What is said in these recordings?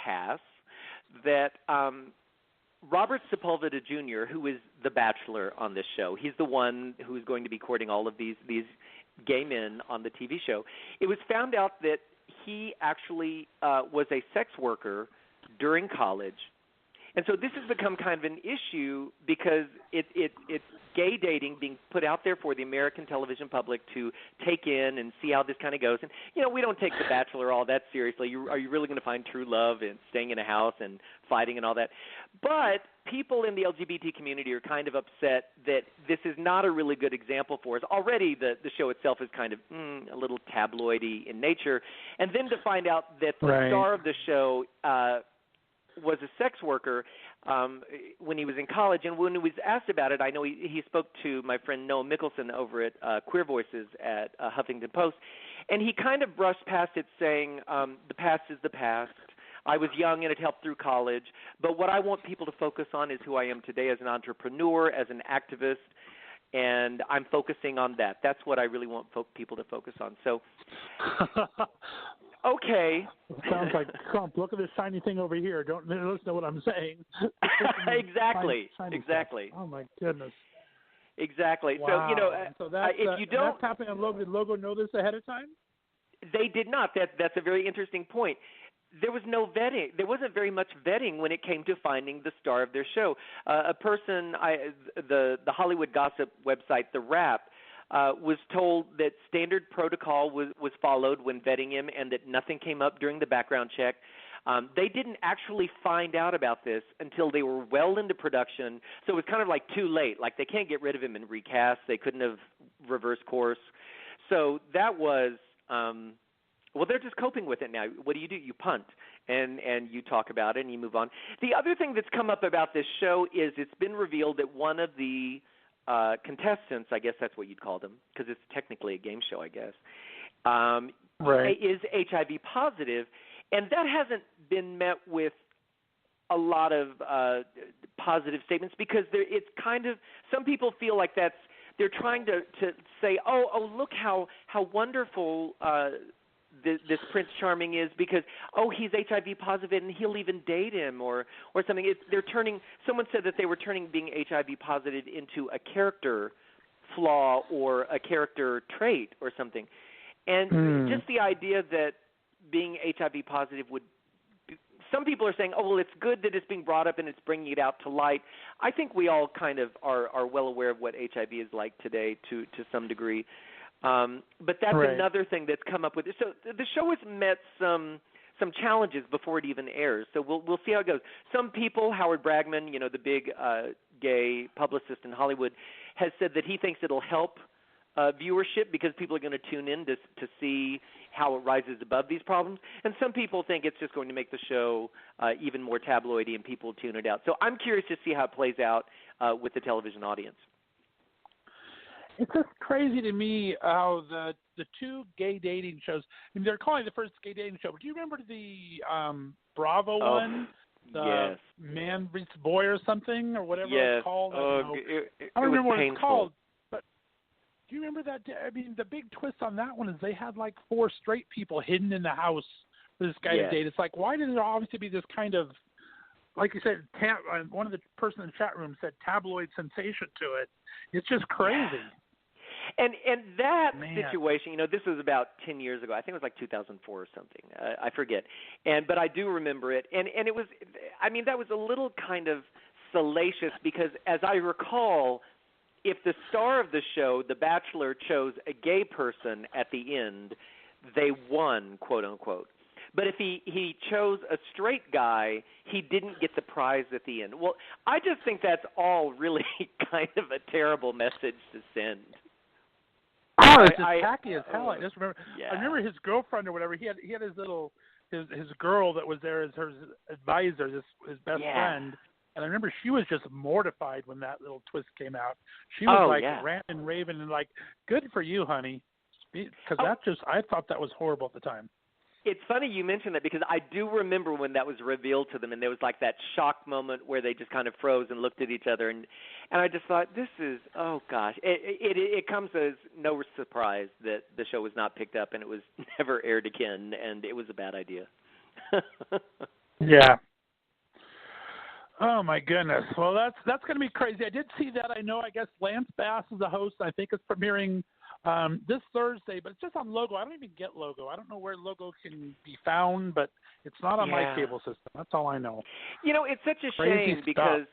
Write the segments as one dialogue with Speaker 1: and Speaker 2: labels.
Speaker 1: pass that Robert Sepulveda Jr., who is the bachelor on this show, he's the one who's going to be courting all of these gay men on the TV show. It was found out that he actually was a sex worker during college. And so this has become kind of an issue because it's gay dating being put out there for the American television public to take in and see how this kind of goes. And, you know, we don't take The Bachelor all that seriously. Are you really going to find true love and staying in a house and fighting and all that? But people in the LGBT community are kind of upset that this is not a really good example for us. Already the show itself is kind of a little tabloidy in nature. And then to find out that the star of the show was a sex worker when he was in college, and when he was asked about it, I know he spoke to my friend Noah Mickelson over at Queer Voices at Huffington Post, and he kind of brushed past it saying, the past is the past. I was young and it helped through college, but what I want people to focus on is who I am today as an entrepreneur, as an activist, and I'm focusing on that. That's what I really want people to focus on. So, okay.
Speaker 2: Sounds like Trump. Look at this shiny thing over here. Don't listen to what I'm saying.
Speaker 1: Exactly.
Speaker 2: Shiny
Speaker 1: Exactly.
Speaker 2: Stuff. Oh my goodness.
Speaker 1: Exactly.
Speaker 2: Wow.
Speaker 1: So you know,
Speaker 2: so that's,
Speaker 1: if you don't,
Speaker 2: that's happening on Logo. Did Logo know this ahead of time?
Speaker 1: They did not. That's a very interesting point. There was no vetting. There wasn't very much vetting when it came to finding the star of their show. A person, the Hollywood gossip website, The Wrap, was told that standard protocol was followed when vetting him and that nothing came up during the background check. They didn't actually find out about this until they were well into production, so it was kind of like too late. Like they can't get rid of him and recast. They couldn't have reversed course. So that was well, they're just coping with it now. What do? You punt, and you talk about it, and you move on. The other thing that's come up about this show is it's been revealed that one of the contestants, I guess that's what you'd call them, because it's technically a game show, I guess, is HIV positive, and that hasn't been met with a lot of positive statements because it's kind of, some people feel like they're trying to say, oh, look how wonderful this Prince Charming is because, he's HIV positive and he'll even date him or something. Someone said that they were turning being HIV positive into a character flaw or a character trait or something. And just the idea that being HIV positive some people are saying, it's good that it's being brought up and it's bringing it out to light. I think we all kind of are well aware of what HIV is like today to some degree. But that's another thing that's come up with it. So the show has met some challenges before it even airs. So we'll see how it goes. Some people, Howard Bragman, the big gay publicist in Hollywood, has said that he thinks it'll help viewership because people are going to tune in to see how it rises above these problems. And some people think it's just going to make the show even more tabloidy and people tune it out. So I'm curious to see how it plays out with the television audience.
Speaker 2: It's just crazy to me how the two gay dating shows, they're calling it the first gay dating show, but do you remember the Bravo one?
Speaker 1: Yes.
Speaker 2: Man Meets Boy or something, or whatever it's called.
Speaker 1: I
Speaker 2: don't remember what
Speaker 1: painful.
Speaker 2: it's called, but do you remember that? The big twist on that one is they had like 4 straight people hidden in the house for this guy to date. It's like, why did there obviously be this kind of, like you said, one of the person in the chat room said tabloid sensation to it. It's just crazy.
Speaker 1: Yeah. And that situation, this was about 10 years ago. I think it was like 2004 or something. I forget. But I do remember it. And it was, that was a little kind of salacious because, as I recall, if the star of the show, The Bachelor, chose a gay person at the end, they won, quote unquote. But if he chose a straight guy, he didn't get the prize at the end. Well, I just think that's all really kind of a terrible message to send.
Speaker 2: Oh, it's just tacky as hell. I remember his girlfriend or whatever. He had his little his girl that was there as her advisor, his best friend. And I remember she was just mortified when that little twist came out. She was ranting and raving and like, "Good for you, honey," because I thought that was horrible at the time.
Speaker 1: It's funny you mentioned that because I do remember when that was revealed to them, and there was like that shock moment where they just kind of froze and looked at each other, and I just thought, this is, oh gosh, it comes as no surprise that the show was not picked up and it was never aired again, and it was a bad idea.
Speaker 2: Yeah. Oh my goodness. Well, that's going to be crazy. I did see that. I guess Lance Bass is the host. I think it's premiering this Thursday, but it's just on Logo. I don't even get Logo. I don't know where Logo can be found, but it's not on my cable system. That's all I know.
Speaker 1: It's such a
Speaker 2: crazy
Speaker 1: shame because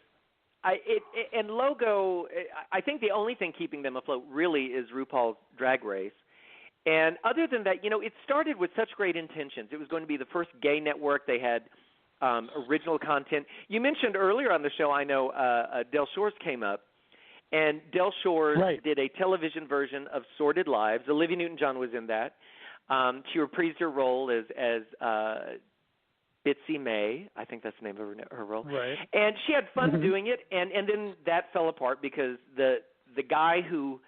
Speaker 1: and Logo. I think the only thing keeping them afloat really is RuPaul's Drag Race. And other than that, it started with such great intentions. It was going to be the first gay network. They had original content. You mentioned earlier on the show, I know, Del Shores came up, and Del Shores did a television version of Sordid Lives. Olivia Newton-John was in that. She reprised her role as Bitsy May. I think that's the name of her role.
Speaker 2: Right.
Speaker 1: And she had fun doing it, and then that fell apart because the guy who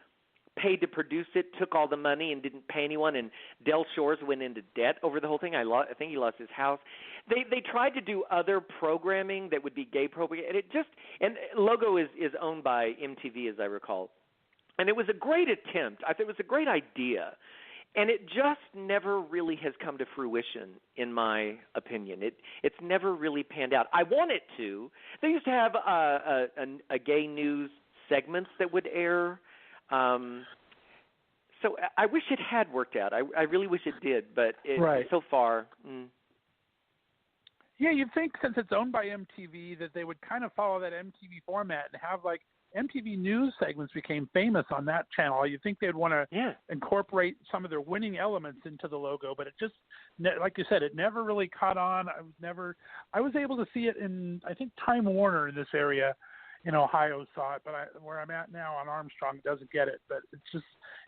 Speaker 1: paid to produce it took all the money and didn't pay anyone, and Del Shores went into debt over the whole thing. I think he lost his house. They tried to do other programming that would be gay programming, and Logo is owned by MTV, as I recall. And it was a great attempt. I think it was a great idea. And it just never really has come to fruition, in my opinion. It's never really panned out. I want it to. They used to have a gay news segments that would air. So I wish it had worked out. I really wish it did, but so far.
Speaker 2: Yeah, you'd think since it's owned by MTV that they would kind of follow that MTV format and have like MTV news segments became famous on that channel. You'd think they'd want to incorporate some of their winning elements into the Logo, but it just, like you said, it never really caught on. I was able to see it in, I think, Time Warner in this area in Ohio saw it, but where I'm at now on Armstrong doesn't get it. But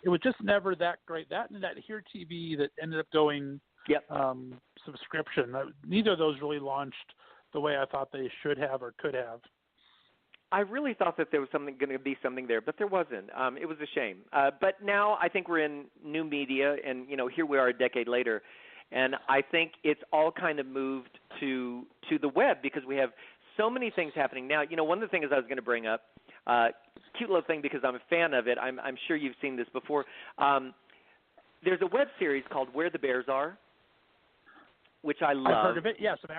Speaker 2: it was just never that great. That and that Here TV that ended up going subscription. Neither of those really launched the way I thought they should have or could have.
Speaker 1: I really thought that there was going to be something there, but there wasn't. It was a shame. But now I think we're in new media, and here we are a decade later, and I think it's all kind of moved to the web because we have so many things happening now. One of the things I was going to bring up, cute little thing because I'm a fan of it. I'm sure you've seen this before. There's a web series called Where the Bears Are, which I love.
Speaker 2: I've heard of it. Yes, I'm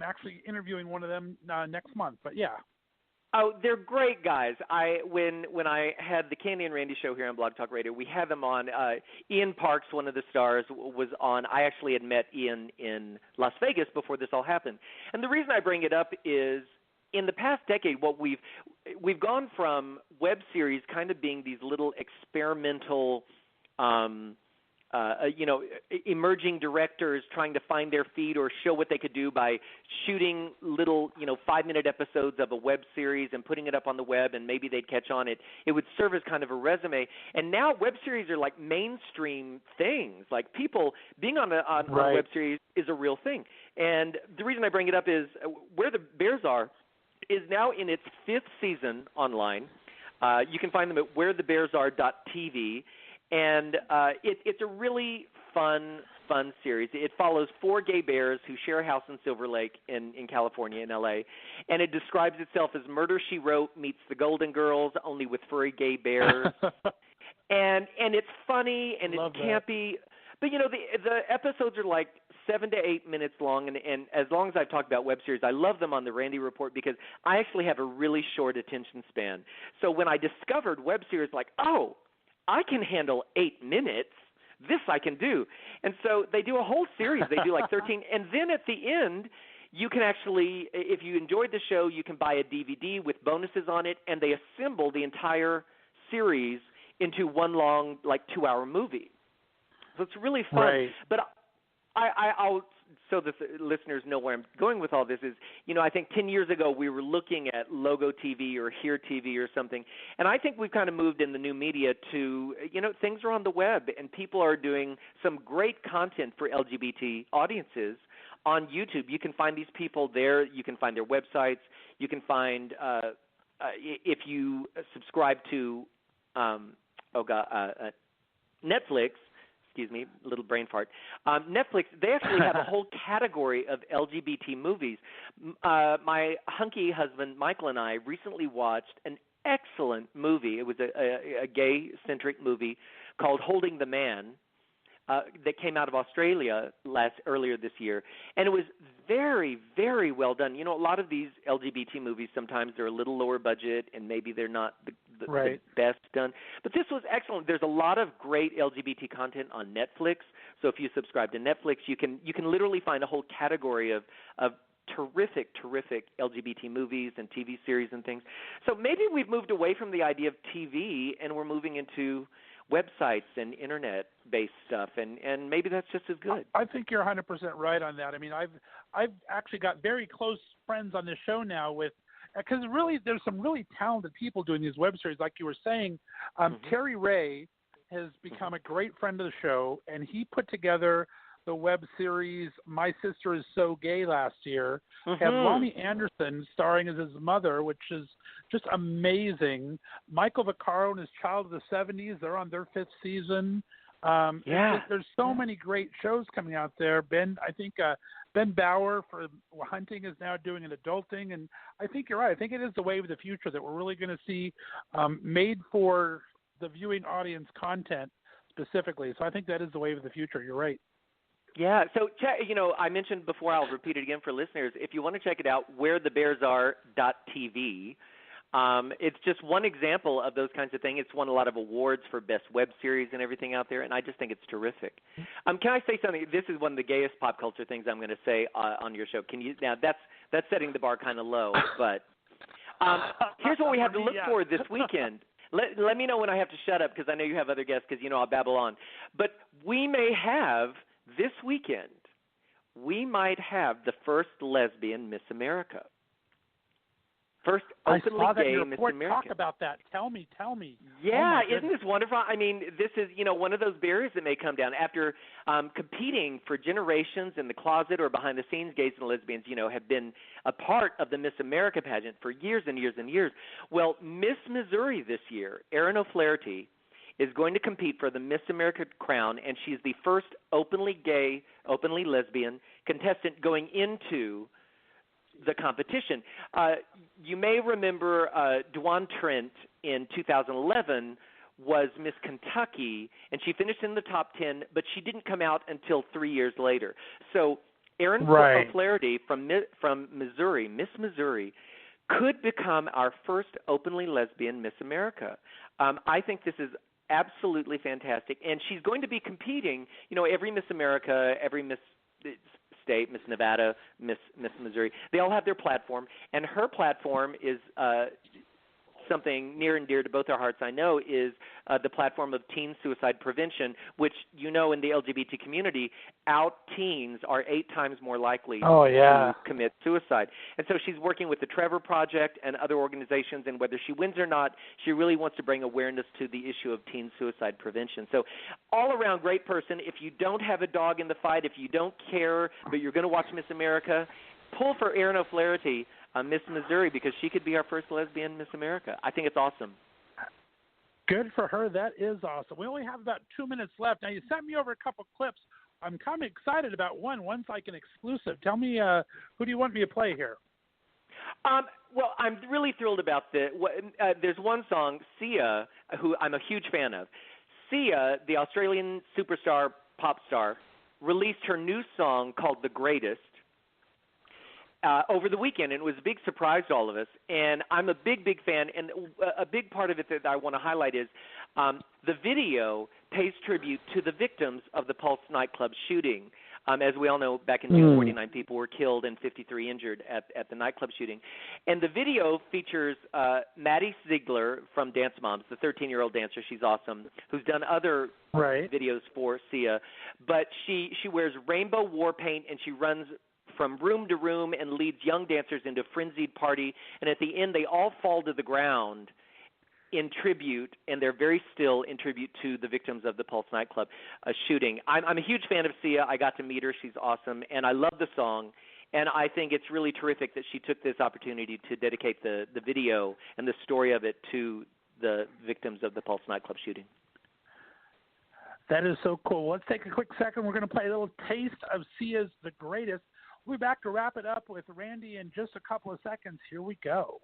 Speaker 2: actually interviewing one of them next month. But yeah.
Speaker 1: Oh, they're great guys. When I had the Candy and Randy show here on Blog Talk Radio, we had them on. Ian Parks, one of the stars, was on. I actually had met Ian in Las Vegas before this all happened. And the reason I bring it up is in the past decade, what we've gone from web series kind of being these little experimental emerging directors trying to find their feet or show what they could do by shooting little, 5-minute episodes of a web series and putting it up on the web, and maybe they'd catch on. It would serve as kind of a resume. And now web series are like mainstream things. Like people being on a web series is a real thing. And the reason I bring it up is Where the Bears Are is now in its 5th season online. You can find them at wherethebearsare.tv. And it's a really fun series. It follows 4 gay bears who share a house in Silver Lake in California, in L.A., and it describes itself as Murder, She Wrote meets The Golden Girls, only with furry gay bears. and it's funny and it's campy. But, the episodes are like 7 to 8 minutes long, and as long as I've talked about web series, I love them on the Randy Report because I actually have a really short attention span. So when I discovered web series, like, I can handle 8 minutes. This I can do. And so they do a whole series. They do like 13. And then at the end, you can actually, if you enjoyed the show, you can buy a DVD with bonuses on it, and they assemble the entire series into one long, 2-hour movie. So it's really fun.
Speaker 2: Right.
Speaker 1: But I'll so the listeners know where I'm going with all this is, I think 10 years ago we were looking at Logo TV or Here TV or something, and I think we've kind of moved in the new media to, things are on the web, and people are doing some great content for LGBT audiences on YouTube. You can find these people there. You can find their websites. You can find, if you subscribe to Netflix, excuse me, a little brain fart. Netflix, they actually have a whole category of LGBT movies. My hunky husband, Michael, and I recently watched an excellent movie. It was a gay-centric movie called Holding the Man that came out of Australia earlier this year, and it was very, very well done. You know, a lot of these LGBT movies sometimes they're a little lower budget, and maybe they're not the best done. But this was excellent. There's a lot of great LGBT content on Netflix. So if you subscribe to Netflix, you can literally find a whole category of terrific LGBT movies and TV series and things. So maybe we've moved away from the idea of TV, and we're moving into websites and internet-based stuff, and maybe that's just as good.
Speaker 2: I think you're 100% right on that. I mean, I've actually got very close friends on this show now with, because really there's some really talented people doing these web series, like you were saying. Terry Ray has become a great friend of the show, and he put together the web series My Sister Is So Gay last year. Had Lonnie Anderson starring as his mother, which is just amazing. Michael Vaccaro and his Child of the 70s, they're on their 5th season. There's so many great shows coming out there. Ben Bauer for Hunting is now doing an adulting, and I think you're right. I think it is the wave of the future that we're really going to see made for the viewing audience content specifically. So I think that is the wave of the future. You're right.
Speaker 1: Yeah, so I mentioned before, I'll repeat it again for listeners. If you want to check it out, wherethebearsare.tv. It's just one example of those kinds of things. It's won a lot of awards for best web series and everything out there, and I just think it's terrific. Can I say something? This is one of the gayest pop culture things I'm going to say on your show. Now, that's setting the bar kind of low, but here's what we have to look for this weekend. Let me know when I have to shut up, because I know you have other guests, because I'll babble on. But we may have this weekend, we might have the first lesbian Miss America. First openly gay Miss America.
Speaker 2: Talk about that. Tell me.
Speaker 1: Yeah, isn't this wonderful? I mean, this is, one of those barriers that may come down after competing for generations in the closet or behind the scenes. Gays and lesbians, have been a part of the Miss America pageant for years and years and years. Well, Miss Missouri this year, Erin O'Flaherty, is going to compete for the Miss America crown, and she's the first openly gay, openly lesbian contestant going into the competition. You may remember Dwan Trent in 2011 was Miss Kentucky, and she finished in the top 10, but she didn't come out until 3 years later. So Erin O'Flaherty from Missouri, Miss Missouri, could become our first openly lesbian Miss America. I think this is absolutely fantastic, and she's going to be competing. Every Miss America, every Miss State, Miss Nevada, Miss Missouri, they all have their platform, and her platform is something near and dear to both our hearts, I know, is the platform of teen suicide prevention, which, in the LGBT community, out teens are 8 times more likely to commit suicide. And so she's working with the Trevor Project and other organizations, and whether she wins or not, she really wants to bring awareness to the issue of teen suicide prevention. So all-around great person. If you don't have a dog in the fight, if you don't care, but you're going to watch Miss America, pull for Erin O'Flaherty, Miss Missouri, because she could be our first lesbian Miss America. I think it's awesome.
Speaker 2: Good for her. That is awesome. We only have about 2 minutes left. Now, you sent me over a couple clips. I'm kind of excited about one. One's like an exclusive. Tell me, who do you want me to play here?
Speaker 1: Well, I'm really thrilled about this. There's one song, Sia, who I'm a huge fan of. Sia, the Australian superstar, pop star, released her new song called The Greatest over the weekend, and it was a big surprise to all of us. And I'm a big fan, and a big part of it that I want to highlight is the video pays tribute to the victims of the Pulse nightclub shooting. As we all know, back in June, 49 people were killed and 53 injured at the nightclub shooting. And the video features Maddie Ziegler from Dance Moms, the 13-year-old dancer. She's awesome, who's done other videos for Sia. But she wears rainbow war paint, and she runs from room to room and leads young dancers into a frenzied party. And at the end, they all fall to the ground in tribute, and they're very still in tribute to the victims of the Pulse nightclub shooting. I'm a huge fan of Sia. I got to meet her. She's awesome, and I love the song. And I think it's really terrific that she took this opportunity to dedicate the video and the story of it to the victims of the Pulse nightclub shooting.
Speaker 2: That is so cool. Let's take a quick second. We're going to play a little taste of Sia's The Greatest. We'll be back to wrap it up with Randy in just a couple of seconds. Here we go.